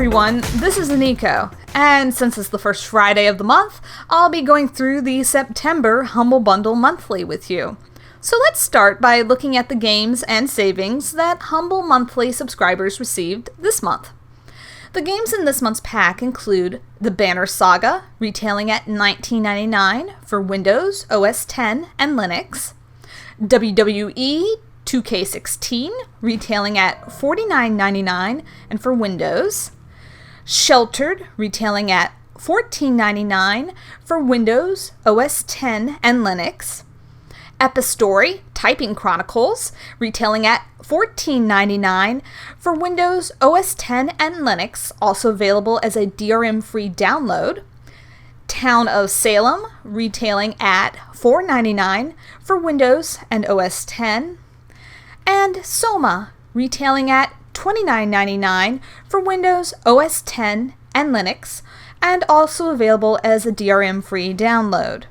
everyone, this is Aniko, and since it's the first Friday of the month, I'll be going through the September Humble Bundle Monthly with you. So let's start by looking at the games and savings that Humble Monthly subscribers received this month. The games in this month's pack include The Banner Saga, retailing at $19.99 for Windows, OS X, and Linux, WWE 2K16, retailing at $49.99 and for Windows, Sheltered, retailing at $14.99 for Windows, OS X, and Linux, Epistory, Typing Chronicles, retailing at $14.99 for Windows, OS X, and Linux, also available as a DRM-free download, Town of Salem, retailing at $4.99 for Windows and OS X, and Soma, retailing at $29.99 for Windows, OS X, and Linux, and also available as a DRM-free download,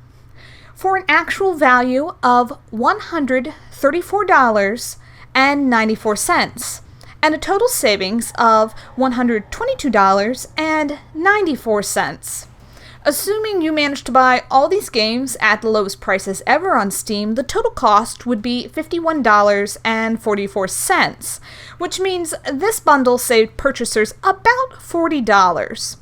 for an actual value of $134.94, and a total savings of $122.94. Assuming you managed to buy all these games at the lowest prices ever on Steam, the total cost would be $51.44, which means this bundle saved purchasers about $40.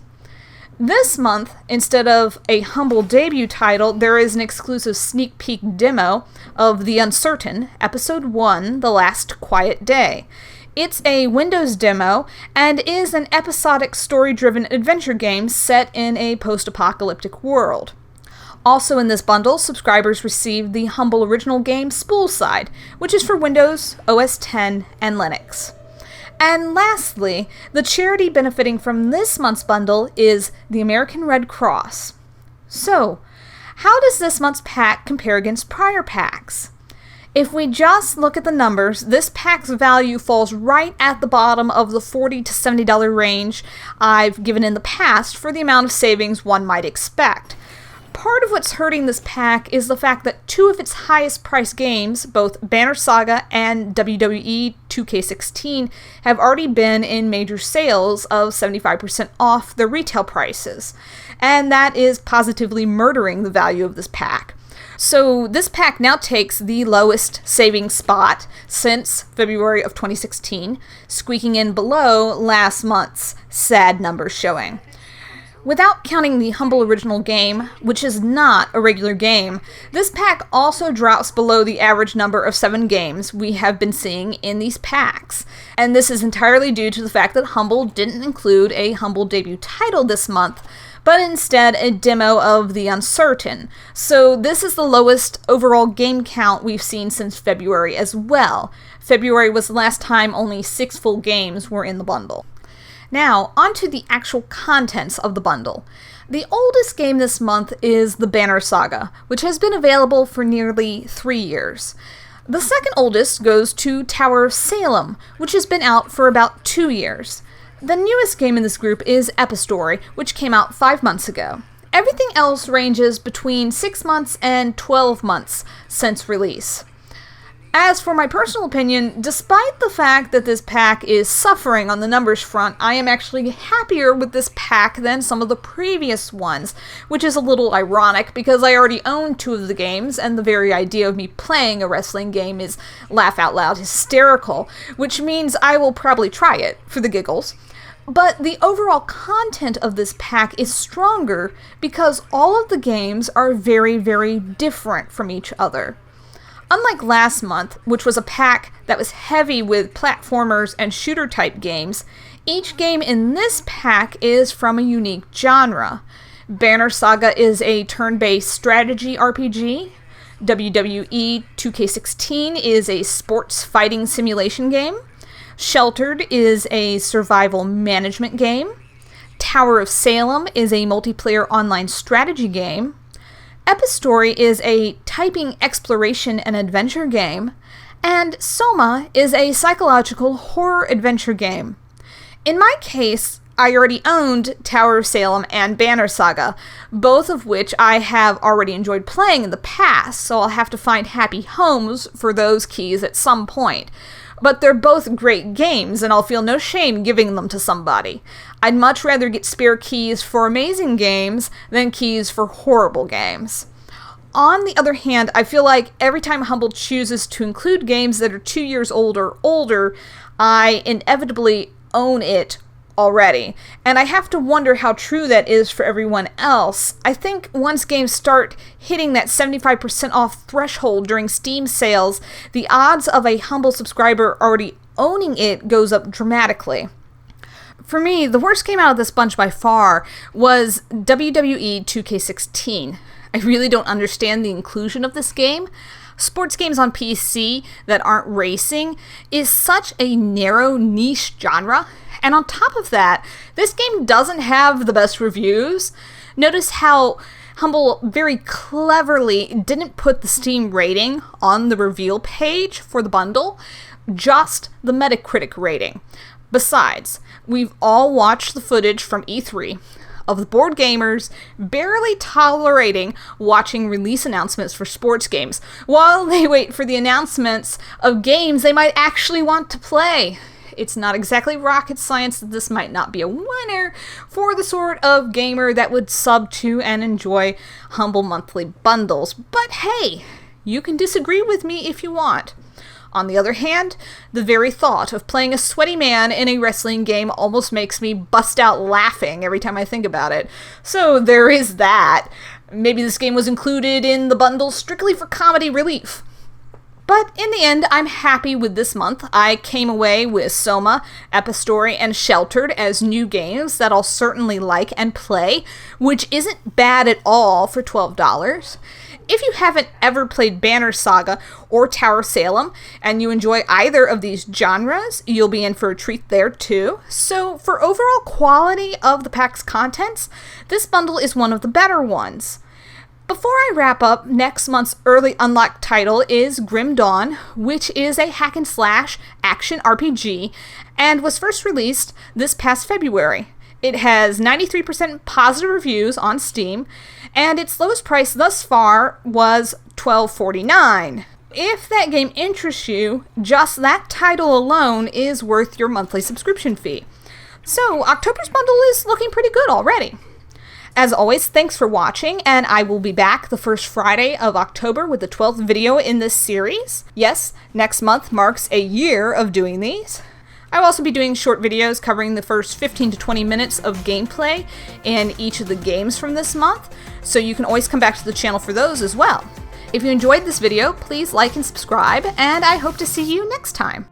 This month, instead of a humble debut title, there is an exclusive sneak peek demo of The Uncertain, Episode 1, The Last Quiet Day. It's a Windows demo and is an episodic story-driven adventure game set in a post-apocalyptic world. Also in this bundle, subscribers received the humble original game Spoolside, which is for Windows, OS X, and Linux. And lastly, the charity benefiting from this month's bundle is the American Red Cross. So, how does this month's pack compare against prior packs? If we just look at the numbers, this pack's value falls right at the bottom of the $40 to $70 range I've given in the past for the amount of savings one might expect. Part of what's hurting this pack is the fact that two of its highest priced games, both Banner Saga and WWE 2K16, have already been in major sales of 75% off their retail prices, and that is positively murdering the value of this pack. So this pack now takes the lowest saving spot since February of 2016, squeaking in below last month's sad numbers showing. Without counting the humble original game, which is not a regular game, this pack also drops below the average number of 7 games we have been seeing in these packs. And this is entirely due to the fact that Humble didn't include a Humble debut title this month, but instead a demo of The Uncertain. So this is the lowest overall game count we've seen since February as well. February was the last time only 6 full games were in the bundle. Now, onto the actual contents of the bundle. The oldest game this month is The Banner Saga, which has been available for nearly 3 years. The second oldest goes to Tower of Salem, which has been out for about 2 years. The newest game in this group is Epistory, which came out 5 months ago. Everything else ranges between 6 months and 12 months since release. As for my personal opinion, despite the fact that this pack is suffering on the numbers front, I am actually happier with this pack than some of the previous ones, which is a little ironic because I already own 2 of the games, and the very idea of me playing a wrestling game is laugh out loud hysterical, which means I will probably try it for the giggles. But the overall content of this pack is stronger because all of the games are very, very different from each other. Unlike last month, which was a pack that was heavy with platformers and shooter-type games, each game in this pack is from a unique genre. Banner Saga is a turn-based strategy RPG. WWE 2K16 is a sports fighting simulation game. Sheltered is a survival management game. Tower of Salem is a multiplayer online strategy game. Epistory is a typing exploration and adventure game, and Soma is a psychological horror adventure game. In my case, I already owned Tower of Salem and Banner Saga, both of which I have already enjoyed playing in the past, so I'll have to find happy homes for those keys at some point. But they're both great games, and I'll feel no shame giving them to somebody. I'd much rather get spare keys for amazing games than keys for horrible games. On the other hand, I feel like every time Humble chooses to include games that are 2 years old or older, I inevitably own it already. And I have to wonder how true that is for everyone else. I think once games start hitting that 75% off threshold during Steam sales, the odds of a Humble subscriber already owning it goes up dramatically. For me, the worst game out of this bunch by far was WWE 2K16. I really don't understand the inclusion of this game. Sports games on PC that aren't racing is such a narrow niche genre. And on top of that, this game doesn't have the best reviews. Notice how Humble very cleverly didn't put the Steam rating on the reveal page for the bundle, just the Metacritic rating. Besides, we've all watched the footage from E3 of the board gamers barely tolerating watching release announcements for sports games while they wait for the announcements of games they might actually want to play. It's not exactly rocket science that this might not be a winner for the sort of gamer that would sub to and enjoy Humble monthly bundles. But hey, you can disagree with me if you want. On the other hand, the very thought of playing a sweaty man in a wrestling game almost makes me bust out laughing every time I think about it. So there is that. Maybe this game was included in the bundle strictly for comedy relief. But in the end, I'm happy with this month. I came away with Soma, Epistory, and Sheltered as new games that I'll certainly like and play, which isn't bad at all for $12. If you haven't ever played Banner Saga or Tower Salem, and you enjoy either of these genres, you'll be in for a treat there too. So for overall quality of the pack's contents, this bundle is one of the better ones. Before I wrap up, next month's early unlocked title is Grim Dawn, which is a hack-and-slash action RPG, and was first released this past February. It has 93% positive reviews on Steam, and its lowest price thus far was $12.49. If that game interests you, just that title alone is worth your monthly subscription fee. So October's bundle is looking pretty good already. As always, thanks for watching, and I will be back the first Friday of October with the 12th video in this series. Yes, next month marks a year of doing these. I will also be doing short videos covering the first 15 to 20 minutes of gameplay in each of the games from this month, so you can always come back to the channel for those as well. If you enjoyed this video, please like and subscribe, and I hope to see you next time.